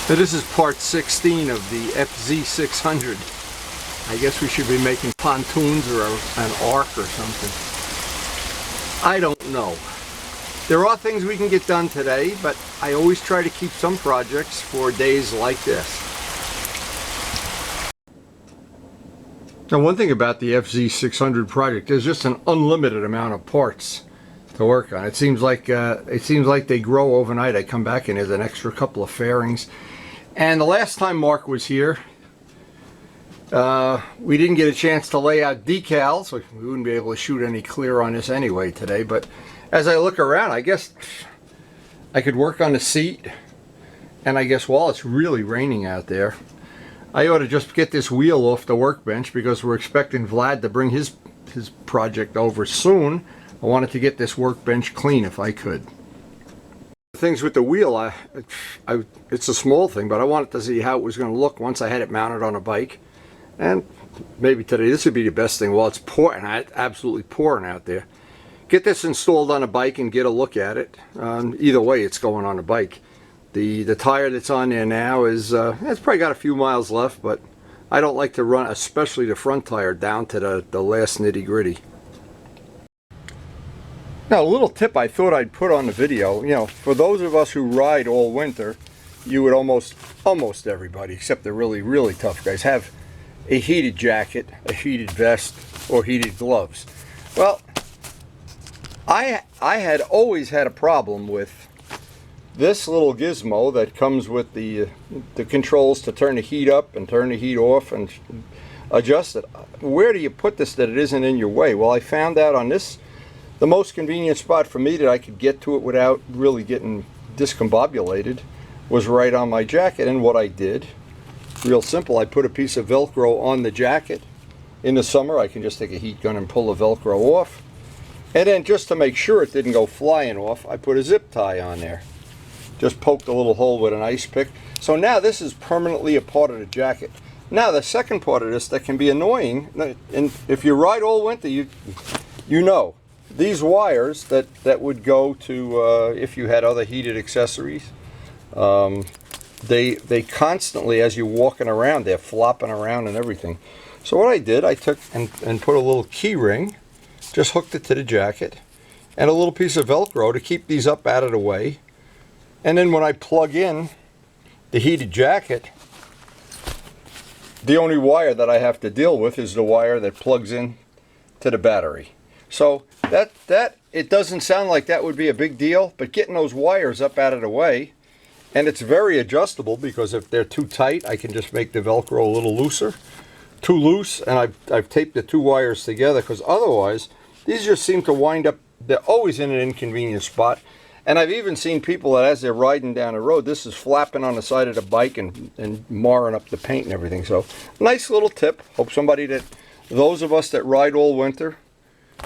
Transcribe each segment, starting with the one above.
So this is part 16 of the FZ600. I guess we should be making pontoons or an ark or something. I don't know. There are things we can get done today, but I always try to keep some projects for days like this. Now, one thing about the FZ600 project, there's just an unlimited amount of parts to work on. It seems like they grow overnight. I come back and there's an extra couple of fairings. And the last time Mark was here, we didn't get a chance to lay out decals. We wouldn't be able to shoot any clear on this anyway today. But as I look around, I guess I could work on the seat. And I guess while it's really raining out there, I ought to just get this wheel off the workbench because we're expecting Vlad to bring his project over soon. I wanted to get this workbench clean if I could. Things with the wheel, it's a small thing, but I wanted to see how it was going to look once I had it mounted on a bike. And maybe today this would be the best thing while it's pouring, absolutely pouring out there. Get this installed on a bike and get a look at it. Either way, it's going on a bike. The tire that's on there now is it's probably got a few miles left, but I don't like to run, especially the front tire, down to the last nitty-gritty. Now, a little tip I thought I'd put on the video, you know, for those of us who ride all winter, you would almost everybody, except the really tough guys, have a heated jacket, a heated vest, or heated gloves. Well, I had always had a problem with this little gizmo that comes with the controls to turn the heat up and turn the heat off and adjust it. Where do you put this that it isn't in your way? Well, I found out on this, the most convenient spot for me that I could get to it without really getting discombobulated was right on my jacket. And what I did, real simple, I put a piece of Velcro on the jacket. In the summer, I can just take a heat gun and pull the Velcro off. And then just to make sure it didn't go flying off, I put a zip tie on there. Just poked a little hole with an ice pick. So now this is permanently a part of the jacket. Now the second part of this that can be annoying, and if you ride all winter, you know, these wires that would go to, if you had other heated accessories, they constantly, as you're walking around, they're flopping around and everything. So what I did, I took and put a little key ring, just hooked it to the jacket, and a little piece of Velcro to keep these up out of the way. And then when I plug in the heated jacket, the only wire that I have to deal with is the wire that plugs in to the battery. So that it doesn't sound like that would be a big deal, but getting those wires up out of the way, and it's very adjustable because if they're too tight, I can just make the Velcro a little looser. Too loose, and I've taped the two wires together because otherwise these just seem to wind up, they're always in an inconvenient spot. And I've even seen people that as they're riding down the road, this is flapping on the side of the bike and marring up the paint and everything. So nice little tip. Hope those of us that ride all winter,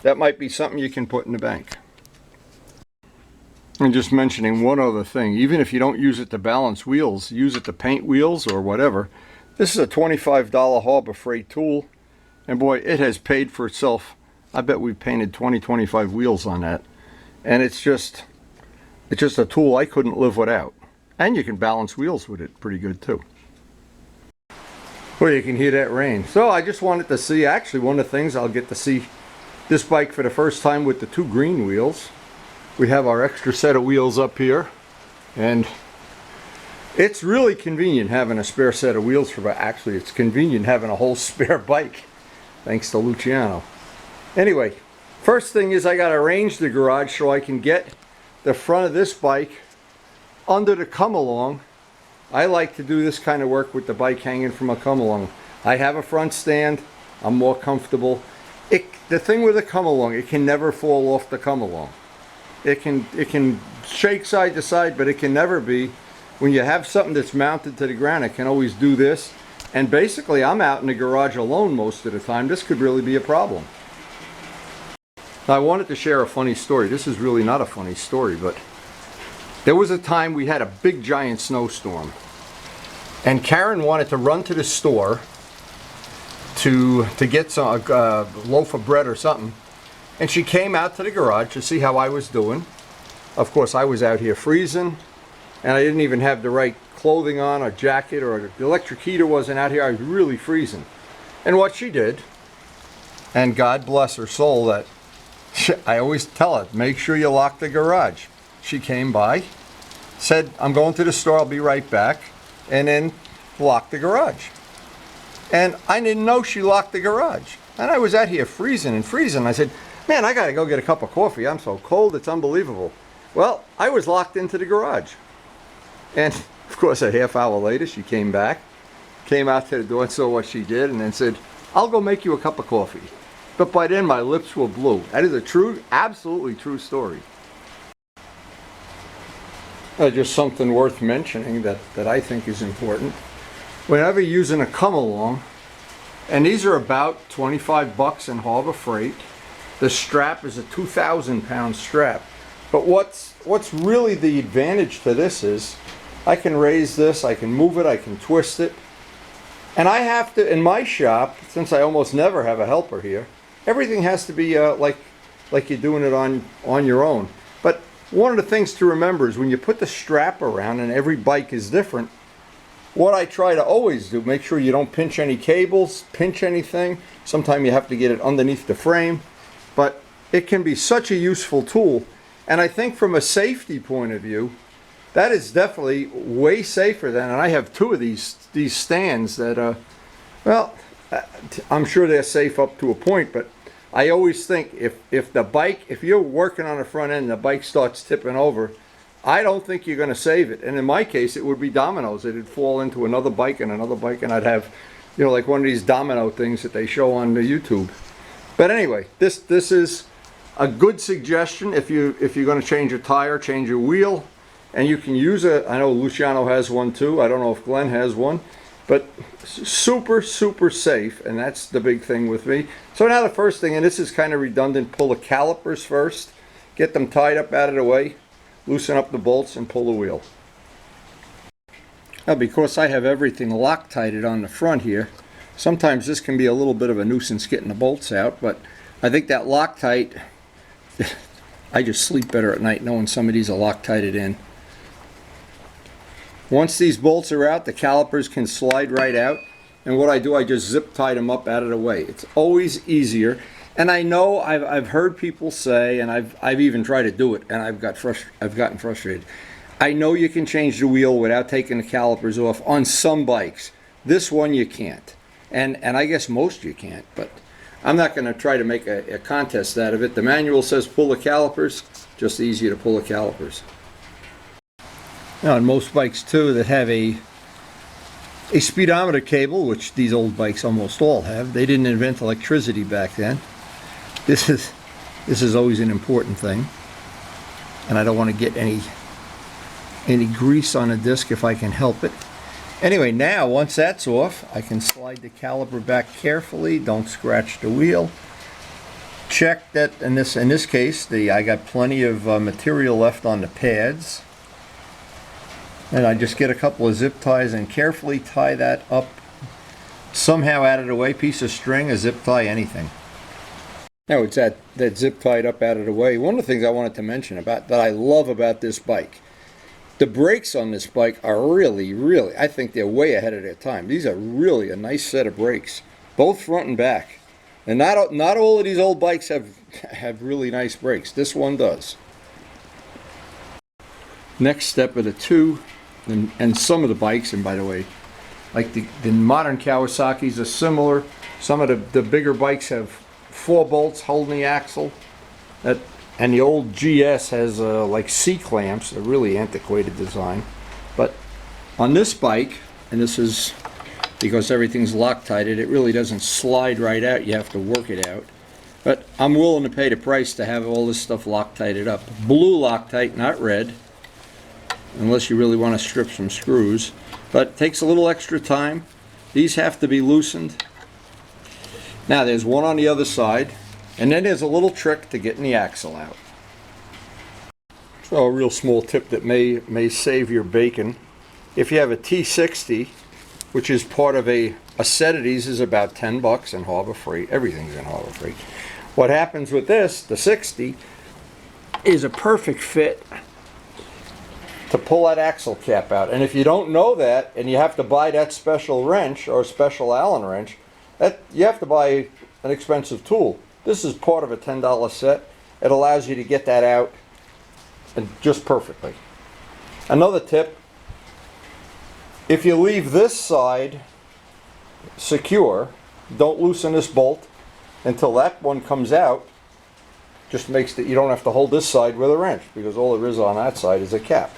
that might be something you can put in the bank. And just mentioning one other thing, even if you don't use it to balance wheels, use it to paint wheels or whatever. This is a $25 Harbor Freight tool, and boy, it has paid for itself. I bet we've painted 20-25 wheels on that. And it's just a tool I couldn't live without. And you can balance wheels with it pretty good too. Well, you can hear that rain. So I just wanted to see, actually one of the things I'll get to see this bike for the first time with the two green wheels. We have our extra set of wheels up here, and it's really convenient having a spare set of wheels for, actually it's convenient having a whole spare bike, thanks to Luciano. Anyway, first thing is I got to arrange the garage so I can get the front of this bike under the come-along. I like to do this kind of work with the bike hanging from a come-along. I have a front stand, I'm more comfortable. The thing with a come-along, it can never fall off the come-along. It can shake side to side, but it can never be. When you have something that's mounted to the ground, it can always do this. And basically, I'm out in the garage alone most of the time. This could really be a problem. Now, I wanted to share a funny story. This is really not a funny story, but there was a time we had a big giant snowstorm. And Karen wanted to run to the store to get some loaf of bread or something. And she came out to the garage to see how I was doing. Of course, I was out here freezing. and I didn't even have the right clothing on, or jacket, or the electric heater wasn't out here. I was really freezing. And what she did, and God bless her soul, that I always tell her, make sure you lock the garage. She came by, said, I'm going to the store, I'll be right back, and then locked the garage. And I didn't know she locked the garage. And I was out here freezing and freezing. I said, man, I gotta go get a cup of coffee. I'm so cold, it's unbelievable. Well, I was locked into the garage. And of course, a half hour later, she came back, came out to the door and saw what she did, and then said, I'll go make you a cup of coffee. But by then, my lips were blue. That is a true, absolutely true story. Just something worth mentioning that I think is important. Whenever you're using a come-along, and these are about 25 bucks in Harbor Freight, the strap is a 2,000-pound strap. But what's really the advantage to this is, I can raise this, I can move it, I can twist it. And I have to, in my shop, since I almost never have a helper here, everything has to be like you're doing it on your own. But one of the things to remember is when you put the strap around, and every bike is different, what I try to always do, make sure you don't pinch any cables, pinch anything. Sometimes you have to get it underneath the frame. But it can be such a useful tool. And I think from a safety point of view, that is definitely way safer than, and I have two of these stands that, well, I'm sure they're safe up to a point, but I always think if you're working on the front end and the bike starts tipping over, I don't think you're going to save it. And in my case, it would be dominoes. It'd fall into another bike, and I'd have, you know, like one of these domino things that they show on the YouTube. But anyway, this is a good suggestion if you're going to change a tire, change a wheel. And you can use I know Luciano has one too. I don't know if Glenn has one. But super, super safe. And that's the big thing with me. So now the first thing, and this is kind of redundant, pull the calipers first. Get them tied up out of the way. Loosen up the bolts and pull the wheel. Now because I have everything Loctited on the front here, sometimes this can be a little bit of a nuisance getting the bolts out. But I think that Loctite, I just sleep better at night knowing some of these are Loctited in. Once these bolts are out, the calipers can slide right out. And what I do, I just zip tie them up out of the way. It's always easier. And I know I've heard people say, and I've even tried to do it, and I've gotten frustrated. I know you can change the wheel without taking the calipers off on some bikes. This one you can't. And I guess most you can't, but I'm not going to try to make a contest out of it. The manual says pull the calipers, just easier to pull the calipers. Now on most bikes too that have a speedometer cable, which these old bikes almost all have, they didn't invent electricity back then. This is always an important thing. And I don't want to get any grease on a disc if I can help it. Anyway, now once that's off, I can slide the caliper back carefully, don't scratch the wheel. Check that in this case, I got plenty of material left on the pads. And I just get a couple of zip ties and carefully tie that up somehow out of the way, piece of string, a zip tie, anything. Now it's that zip tied up out of the way. One of the things I wanted to mention about that I love about this bike, the brakes on this bike are really, really, I think they're way ahead of their time. These are really a nice set of brakes, both front and back. And not all of these old bikes have really nice brakes. This one does. Next step of the two, and some of the bikes, and by the way, like the modern Kawasaki's are similar. Some of the bigger bikes have 4 bolts holding the axle. And the old GS has like C-clamps, a really antiquated design. But on this bike, and this is because everything's Loctited, it really doesn't slide right out. You have to work it out. But I'm willing to pay the price to have all this stuff Loctited up. Blue Loctite, not red, unless you really want to strip some screws. But it takes a little extra time. These have to be loosened. Now there's one on the other side, and then there's a little trick to getting the axle out. So a real small tip that may save your bacon. If you have a T60, which is part of a set of these is about 10 bucks in Harbor Freight. Everything's in Harbor Freight. What happens with this, the 60, is a perfect fit to pull that axle cap out. And if you don't know that, and you have to buy that special wrench or special Allen wrench, you have to buy an expensive tool. This is part of a $10 set. It allows you to get that out and just perfectly. Another tip, if you leave this side secure, don't loosen this bolt until that one comes out. Just makes that you don't have to hold this side with a wrench, because all there is on that side is a cap.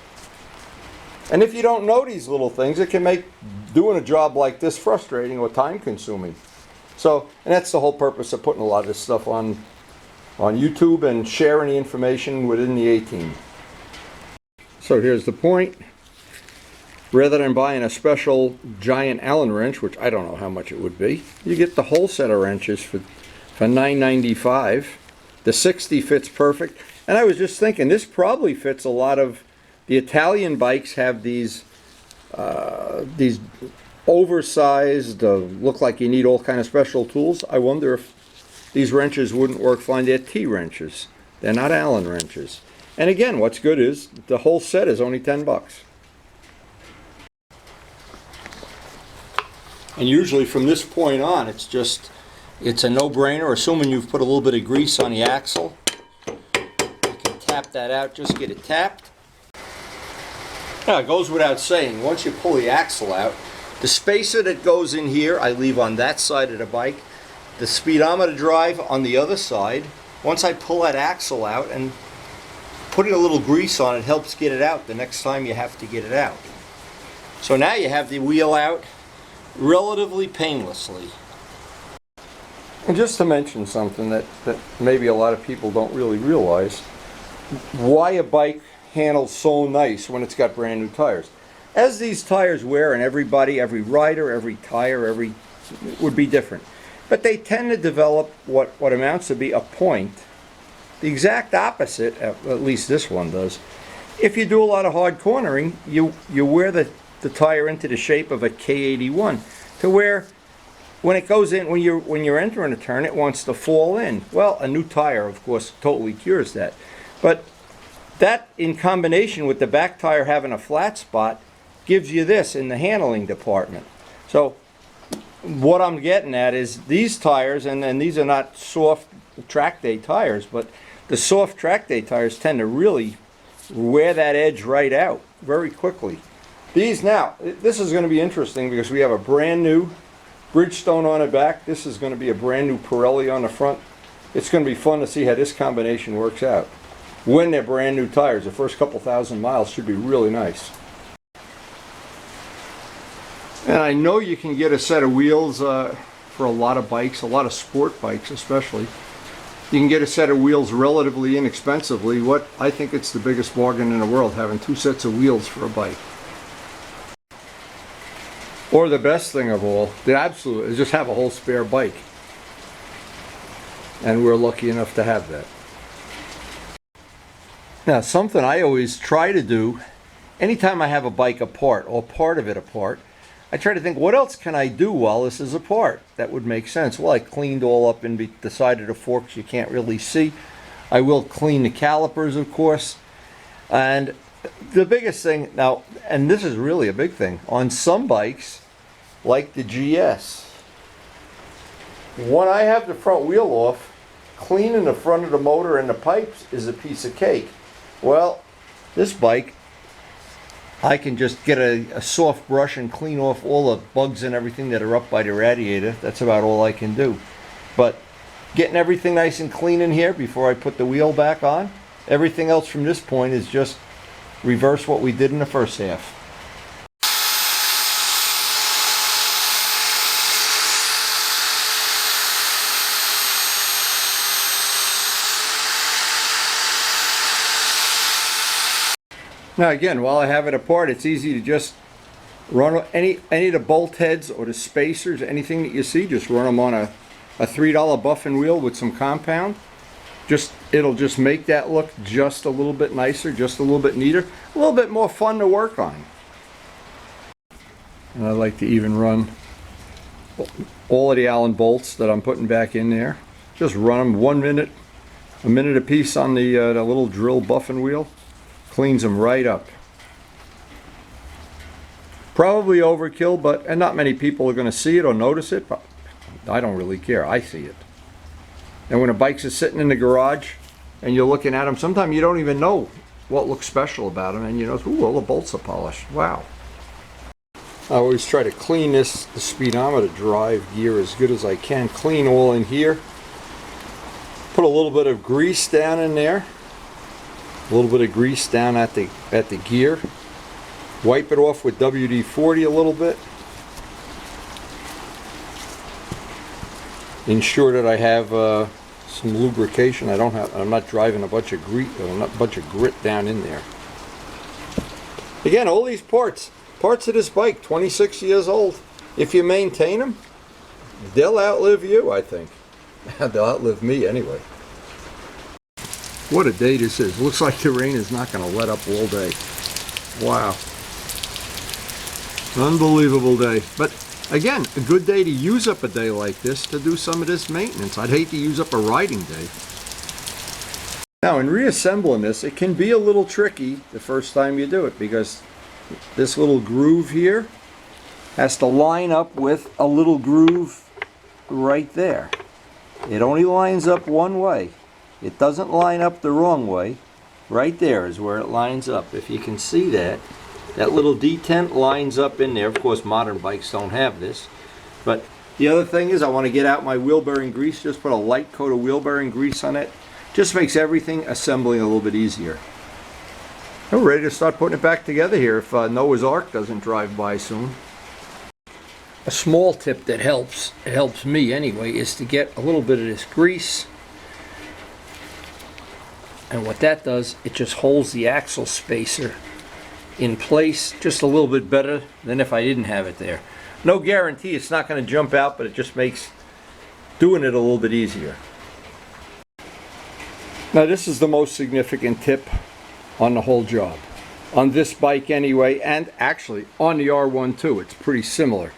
And if you don't know these little things, it can make doing a job like this frustrating or time consuming. So, and that's the whole purpose of putting a lot of this stuff on YouTube and sharing the information within the A-team. So here's the point. Rather than buying a special giant Allen wrench, which I don't know how much it would be, you get the whole set of wrenches for $9.95. The 60 fits perfect. And I was just thinking, this probably fits a lot of the Italian bikes. Have these oversized, look like you need all kind of special tools. I wonder if these wrenches wouldn't work fine. They're T-wrenches. They're not Allen wrenches. And again, what's good is the whole set is only 10 bucks. And usually from this point on, it's a no-brainer, assuming you've put a little bit of grease on the axle. You can tap that out, just get it tapped. Now, it goes without saying, once you pull the axle out, the spacer that goes in here, I leave on that side of the bike. The speedometer drive on the other side. Once I pull that axle out, and putting a little grease on it helps get it out the next time you have to get it out. So now you have the wheel out relatively painlessly. And just to mention something that maybe a lot of people don't really realize, why a bike handles so nice when it's got brand new tires. As these tires wear, and every rider, every tire, would be different. But they tend to develop what amounts to be a point. The exact opposite, at least this one does. If you do a lot of hard cornering, you wear the tire into the shape of a K81, to where when it goes in, when you're entering a turn, it wants to fall in. Well, a new tire, of course, totally cures that. But that, in combination with the back tire having a flat spot, gives you this in the handling department. So what I'm getting at is these tires, and these are not soft track day tires, but the soft track day tires tend to really wear that edge right out very quickly. These now, this is going to be interesting because we have a brand new Bridgestone on the back. This is going to be a brand new Pirelli on the front. It's going to be fun to see how this combination works out. When they're brand new tires, the first couple thousand miles should be really nice. And I know you can get a set of wheels for a lot of bikes, a lot of sport bikes especially. You can get a set of wheels relatively inexpensively. I think it's the biggest bargain in the world, having two sets of wheels for a bike. Or the best thing of all, the absolute, is just have a whole spare bike. And we're lucky enough to have that. Now, something I always try to do, anytime I have a bike apart, or part of it apart, I try to think, what else can I do while this is apart? That would make sense. Well, I cleaned all up in the side of the forks you can't really see. I will clean the calipers, of course. And the biggest thing, now, and this is really a big thing, on some bikes, like the GS, when I have the front wheel off, cleaning the front of the motor and the pipes is a piece of cake. Well, this bike, I can just get a soft brush and clean off all the bugs and everything that are up by the radiator. That's about all I can do. But getting everything nice and clean in here before I put the wheel back on, everything else from this point is just reverse what we did in the first half. Now again, while I have it apart, it's easy to just run any of the bolt heads or the spacers, anything that you see, just run them on a $3 buffing wheel with some compound. It'll just make that look just a little bit nicer, just a little bit neater, a little bit more fun to work on. And I like to even run all of the Allen bolts that I'm putting back in there. Just run them a minute a piece on the little drill buffing wheel. Cleans them right up. Probably overkill, but and not many people are going to see it or notice it, but I don't really care. I see it. And when a bike's just sitting in the garage and you're looking at them, sometimes you don't even know what looks special about them, and you know, ooh, all the bolts are polished. Wow. I always try to clean the speedometer drive gear as good as I can. Clean all in here. Put a little bit of grease down in there. A little bit of grease down at the gear. Wipe it off with WD-40 a little bit. Ensure that I have some lubrication. I'm not driving a bunch of grit down in there. Again, all these parts of this bike, 26 years old. If you maintain them, they'll outlive you, I think. They'll outlive me anyway. What a day this is. Looks like the rain is not going to let up all day. Wow. Unbelievable day. But again, a good day to use up a day like this to do some of this maintenance. I'd hate to use up a riding day. Now in reassembling this, it can be a little tricky the first time you do it, because this little groove here has to line up with a little groove right there. It only lines up one way. It doesn't line up the wrong way. Right there is where it lines up. If you can see that, that little detent lines up in there. Of course, modern bikes don't have this. But the other thing is, I want to get out my wheel bearing grease. Just put a light coat of wheel bearing grease on it. Just makes everything assembling a little bit easier. We're ready to start putting it back together here if Noah's Ark doesn't drive by soon. A small tip that helps, it helps me anyway, is to get a little bit of this grease. And what that does, it just holds the axle spacer in place just a little bit better than if I didn't have it there. No guarantee it's not going to jump out, but it just makes doing it a little bit easier. Now this is the most significant tip on the whole job. On this bike anyway, and actually on the R1 too, it's pretty similar.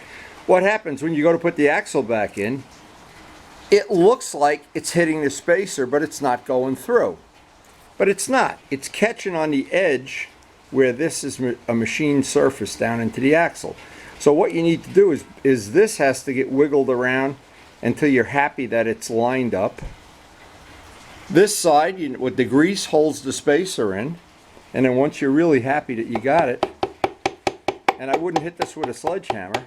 What happens when you go to put the axle back in, it looks like it's hitting the spacer, but it's not going through. But it's not. It's catching on the edge where this is a machined surface down into the axle. So what you need to do is this has to get wiggled around until you're happy that it's lined up. This side, with the grease, holds the spacer in, and then once you're really happy that you got it, and I wouldn't hit this with a sledgehammer.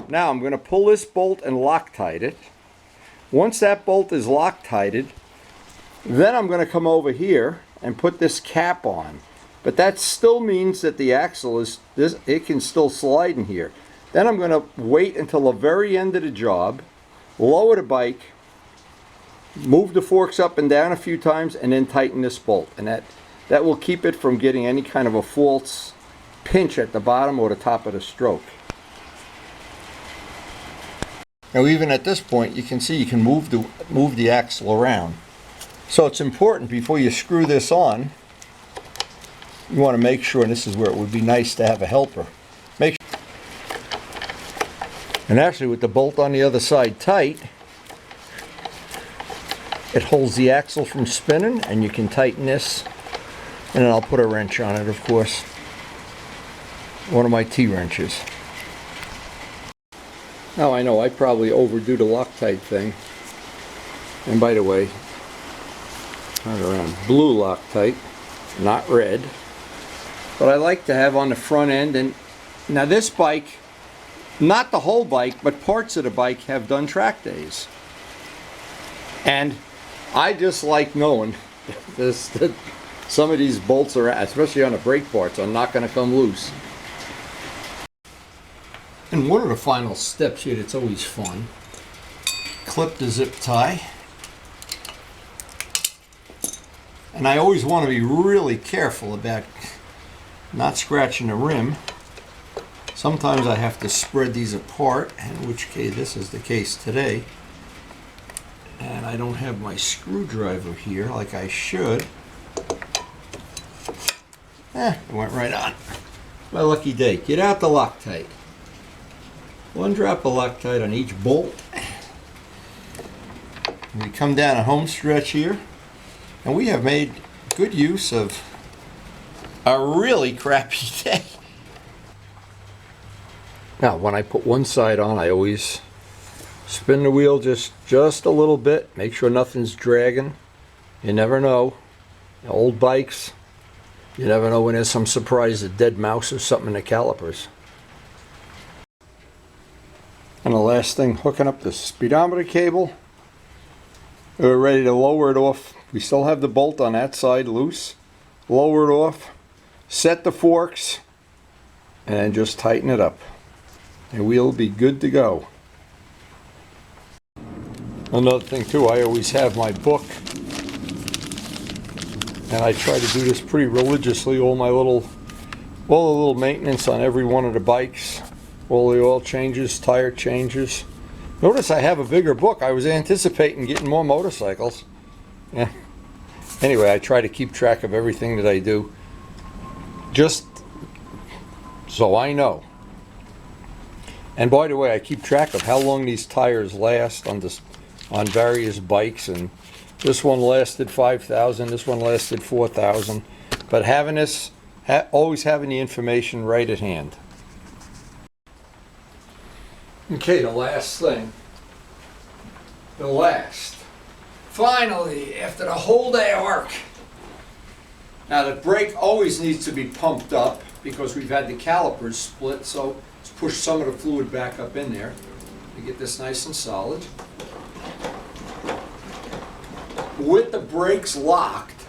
Now I'm going to pull this bolt and Loctite it. Once that bolt is Loctited, then I'm going to come over here and put this cap on. But that still means that the axle is it can still slide in here. Then I'm going to wait until the very end of the job, lower the bike, move the forks up and down a few times, and then tighten this bolt. And that will keep it from getting any kind of a false pinch at the bottom or the top of the stroke. Now even at this point, you can see you can move the axle around. So it's important before you screw this on, you want to make sure, and this is where it would be nice to have a helper. And actually with the bolt on the other side tight, it holds the axle from spinning, and you can tighten this, and then I'll put a wrench on it, of course. One of my T-wrenches. Now I know I probably overdo the Loctite thing. And by the way, turn around, blue Loctite, not red. But I like to have on the front end, and now this bike, not the whole bike, but parts of the bike have done track days. And I just like knowing that some of these bolts are, especially on the brake parts, are not going to come loose. And one of the final steps here that's always fun, clip the zip tie. And I always want to be really careful about not scratching the rim. Sometimes I have to spread these apart, in which case this is the case today. And I don't have my screwdriver here like I should. It went right on. My lucky day. Get out the Loctite. One drop of Loctite on each bolt. And we come down a home stretch here, and we have made good use of a really crappy day. Now when I put one side on, I always spin the wheel just a little bit, make sure nothing's dragging. You never know. Old bikes, you never know when there's some surprise, a dead mouse or something in the calipers. And the last thing, hooking up the speedometer cable. We're ready to lower it off. We still have the bolt on that side loose. Lower it off, set the forks, and just tighten it up. And we'll be good to go. Another thing too, I always have my book. And I try to do this pretty religiously, all the little maintenance on every one of the bikes. All the oil changes, tire changes. Notice I have a bigger book. I was anticipating getting more motorcycles. Yeah. Anyway, I try to keep track of everything that I do, just so I know. And by the way, I keep track of how long these tires last on various bikes. And this one lasted 5,000. This one lasted 4,000. But having this, always having the information right at hand. Okay, the last thing. Finally, after the whole day of work. Now the brake always needs to be pumped up because we've had the calipers split, so let's push some of the fluid back up in there to get this nice and solid. With the brakes locked,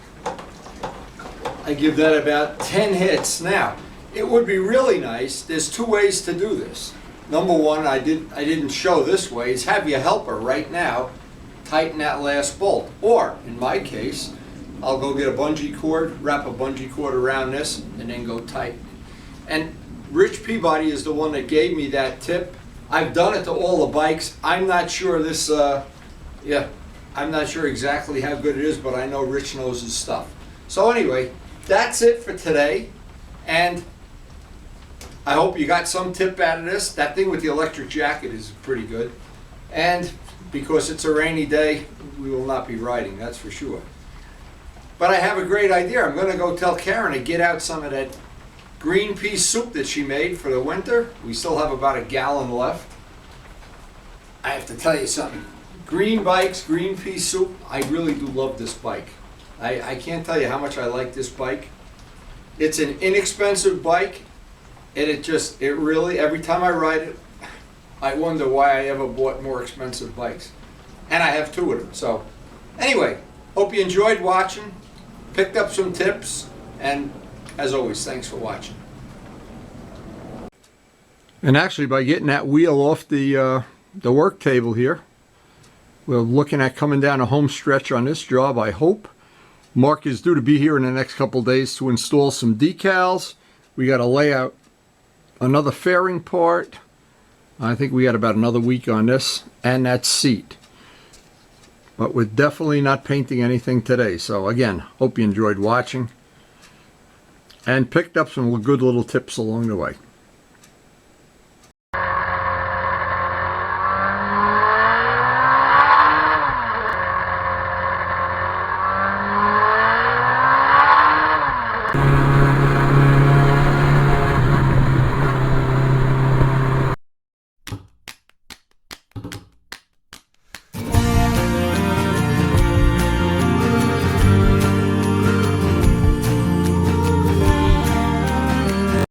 I give that about 10 hits. Now, it would be really nice, there's two ways to do this. Number one, I didn't show this way, is have your helper right now tighten that last bolt. Or, in my case, I'll go get a bungee cord, wrap a bungee cord around this, and then go tighten. And Rich Peabody is the one that gave me that tip. I've done it to all the bikes. I'm not sure this, I'm not sure exactly how good it is, but I know Rich knows his stuff. So anyway, that's it for today. And I hope you got some tip out of this. That thing with the electric jacket is pretty good. And because it's a rainy day, we will not be riding, that's for sure. But I have a great idea. I'm going to go tell Karen to get out some of that green pea soup that she made for the winter. We still have about a gallon left. I have to tell you something. Green bikes, green pea soup, I really do love this bike. I can't tell you how much I like this bike. It's an inexpensive bike. And it really, every time I ride it, I wonder why I ever bought more expensive bikes. And I have two of them. So anyway, hope you enjoyed watching, picked up some tips, and as always, thanks for watching. And actually, by getting that wheel off the work table here, we're looking at coming down a home stretch on this job, I hope. Mark is due to be here in the next couple days to install some decals. We got to lay out another fairing part. I think we got about another week on this, and that seat. But we're definitely not painting anything today. So again, hope you enjoyed watching and picked up some good little tips along the way.